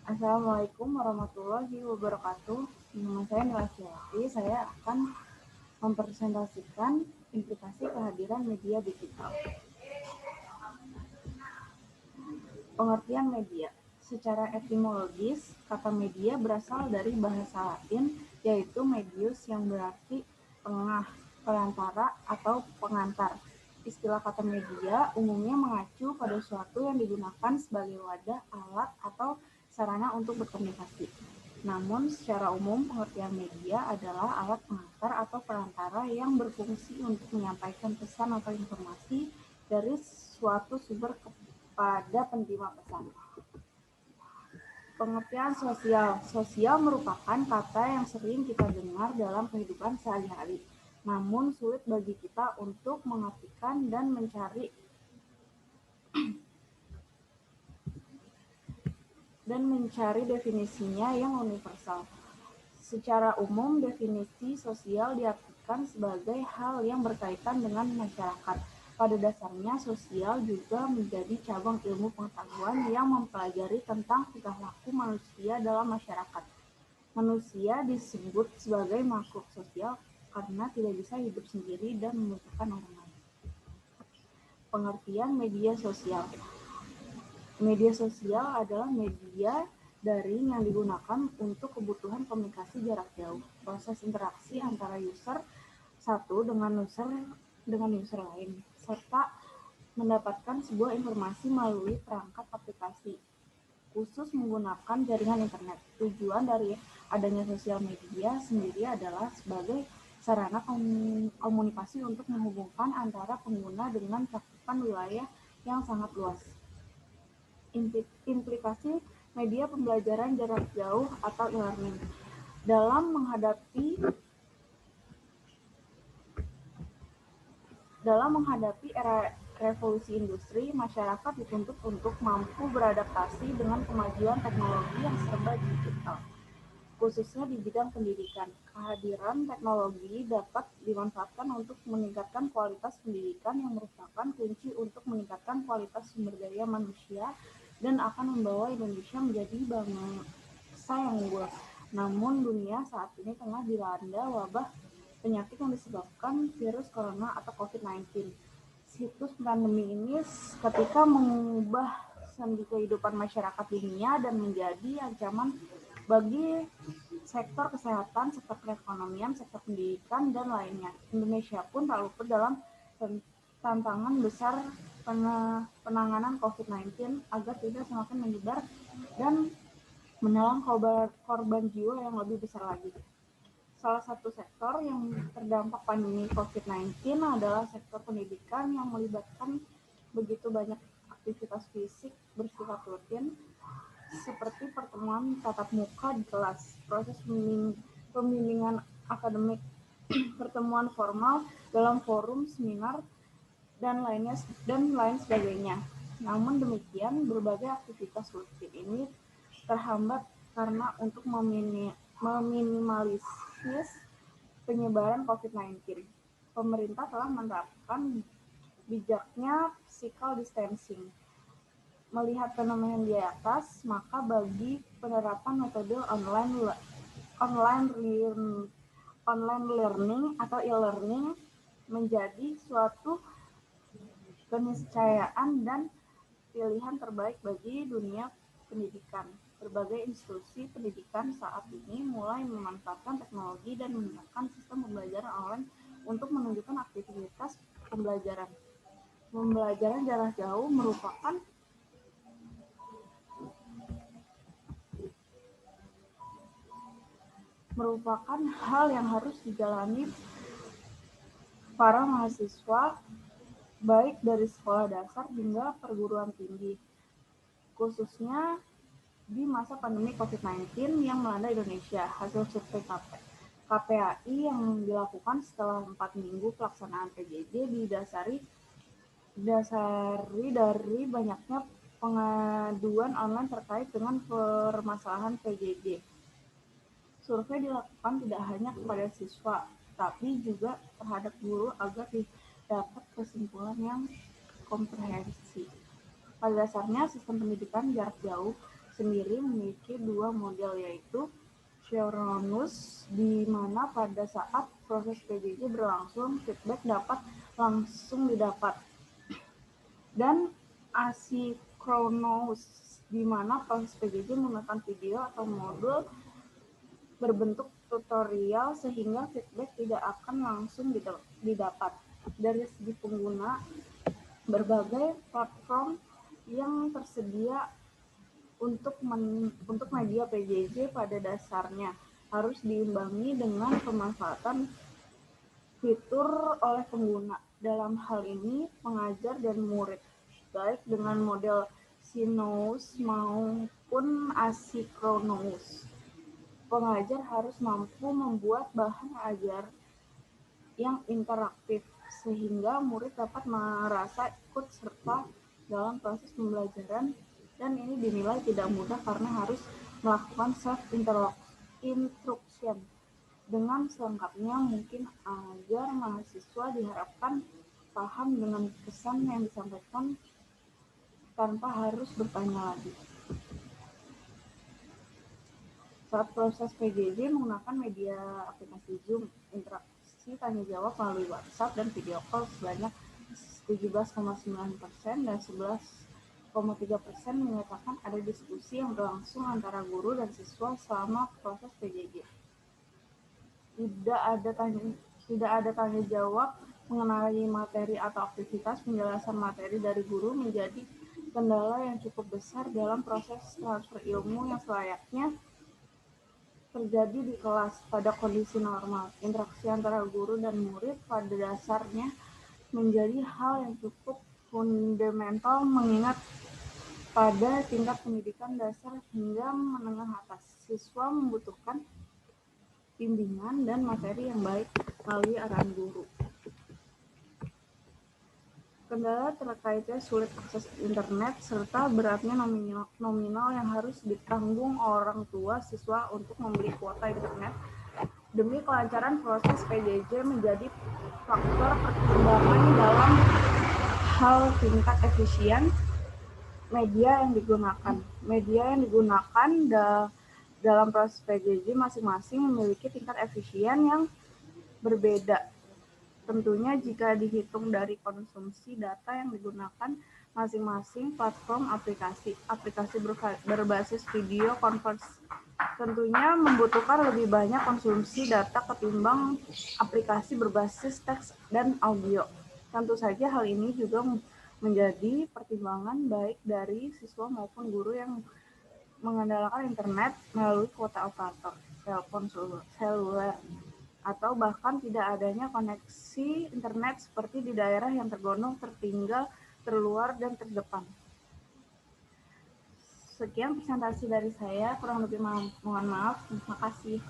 Assalamualaikum warahmatullahi wabarakatuh. Nama saya Nila Syarati. Saya akan mempresentasikan implikasi kehadiran media digital. Pengertian media. Secara etimologis, kata media berasal dari bahasa Latin, yaitu medius yang berarti tengah, perantara, atau pengantar. Istilah kata media umumnya mengacu pada suatu yang digunakan sebagai wadah, alat, atau sarana untuk berkomunikasi. Namun, secara umum, pengertian media adalah alat pengantar atau perantara yang berfungsi untuk menyampaikan pesan atau informasi dari suatu sumber kepada penerima pesan. Pengertian sosial. Sosial merupakan kata yang sering kita dengar dalam kehidupan sehari-hari, namun sulit bagi kita untuk mengartikan dan mencari definisinya yang universal. Secara umum, definisi sosial diartikan sebagai hal yang berkaitan dengan masyarakat. Pada dasarnya, sosial juga menjadi cabang ilmu pengetahuan yang mempelajari tentang tingkah laku manusia dalam masyarakat. Manusia disebut sebagai makhluk sosial karena tidak bisa hidup sendiri dan membutuhkan orang lain. Pengertian media sosial. Media sosial adalah media daring yang digunakan untuk kebutuhan komunikasi jarak jauh. Proses interaksi antara user satu dengan user lain, serta mendapatkan sebuah informasi melalui perangkat aplikasi, khusus menggunakan jaringan internet. Tujuan dari adanya sosial media sendiri adalah sebagai sarana komunikasi untuk menghubungkan antara pengguna dengan cakupan wilayah yang sangat luas. Implikasi media pembelajaran jarak jauh atau e-learning. Dalam menghadapi era revolusi industri, masyarakat dituntut untuk mampu beradaptasi dengan kemajuan teknologi yang serba digital, khususnya di bidang pendidikan. Kehadiran teknologi dapat dimanfaatkan untuk meningkatkan kualitas pendidikan yang merupakan kunci untuk meningkatkan kualitas sumber daya manusia dan akan membawa Indonesia menjadi bangsa yang unggul. Namun dunia saat ini tengah dilanda wabah penyakit yang disebabkan virus corona atau COVID-19. Siklus pandemi ini ketika mengubah sendi kehidupan masyarakat dunia dan menjadi ancaman bagi sektor kesehatan, sektor perekonomian, sektor pendidikan, dan lainnya. Indonesia pun tak luput dalam tantangan besar penanganan COVID-19 agar tidak semakin menyebar dan menelan korban jiwa yang lebih besar lagi. Salah satu sektor yang terdampak pandemi COVID-19 adalah sektor pendidikan yang melibatkan begitu banyak aktivitas fisik bersifat rutin, seperti pertemuan tatap muka di kelas, proses pembimbingan akademik, pertemuan formal dalam forum, seminar, dan lain sebagainya. Namun demikian, berbagai aktivitas rutin ini terhambat karena untuk meminimalisir penyebaran COVID-19. Pemerintah telah menerapkan bijaknya physical distancing. Melihat fenomena di atas, maka bagi penerapan metode online learning atau e-learning menjadi suatu keniscayaan dan pilihan terbaik bagi dunia pendidikan. Berbagai institusi pendidikan saat ini mulai memanfaatkan teknologi dan menggunakan sistem pembelajaran online untuk menunjukkan aktivitas pembelajaran. Pembelajaran jarak jauh merupakan hal yang harus dijalani para mahasiswa baik dari sekolah dasar hingga perguruan tinggi, khususnya di masa pandemi COVID-19 yang melanda Indonesia. Hasil survei KPAI yang dilakukan setelah 4 minggu pelaksanaan PJJ didasari dari banyaknya pengaduan online terkait dengan permasalahan PJJ. Survei dilakukan tidak hanya kepada siswa, tapi juga terhadap guru agar dapat kesimpulan yang komprehensif. Pada dasarnya, sistem pendidikan jarak jauh sendiri memiliki dua model, yaitu synchronous, di mana pada saat proses PJJ berlangsung, feedback dapat langsung didapat, dan asynchronous, di mana proses PJJ menggunakan video atau modul berbentuk tutorial sehingga feedback tidak akan langsung didapat. Dari segi pengguna, berbagai platform yang tersedia untuk media PJJ pada dasarnya harus diimbangi dengan pemanfaatan fitur oleh pengguna. Dalam hal ini, pengajar dan murid, baik dengan model synchronous maupun asynchronous. Pengajar harus mampu membuat bahan ajar yang interaktif sehingga murid dapat merasa ikut serta dalam proses pembelajaran, dan ini dinilai tidak mudah karena harus melakukan self-instruction. Dengan selengkapnya mungkin agar mahasiswa diharapkan paham dengan pesan yang disampaikan tanpa harus bertanya lagi. Saat proses PJJ menggunakan media aplikasi Zoom, interaksi tanya jawab melalui WhatsApp dan video call sebanyak 17,9% dan 11,3% menyatakan ada diskusi yang berlangsung antara guru dan siswa selama proses PJJ. Tidak ada tanya jawab mengenai materi atau aktivitas. Penjelasan materi dari guru menjadi kendala yang cukup besar dalam proses transfer ilmu yang selayaknya terjadi di kelas pada kondisi normal. Interaksi antara guru dan murid pada dasarnya menjadi hal yang cukup fundamental, mengingat pada tingkat pendidikan dasar hingga menengah atas, siswa membutuhkan bimbingan dan materi yang baik melalui arahan guru. Kendala terkaitnya sulit akses internet serta beratnya nominal yang harus ditanggung orang tua siswa untuk membeli kuota internet demi kelancaran proses PJJ menjadi faktor pertimbangan dalam hal tingkat efisien media yang digunakan. Media yang digunakan dalam proses PJJ masing-masing memiliki tingkat efisien yang berbeda. Tentunya jika dihitung dari konsumsi data yang digunakan masing-masing platform aplikasi berbasis video conference tentunya membutuhkan lebih banyak konsumsi data ketimbang aplikasi berbasis teks dan audio. Tentu saja hal ini juga menjadi pertimbangan baik dari siswa maupun guru yang mengandalkan internet melalui kuota operator, telepon seluler, atau bahkan tidak adanya koneksi internet seperti di daerah yang tergolong tertinggal, terluar, dan terdepan. Sekian presentasi dari saya, kurang lebih mohon maaf. Terima kasih.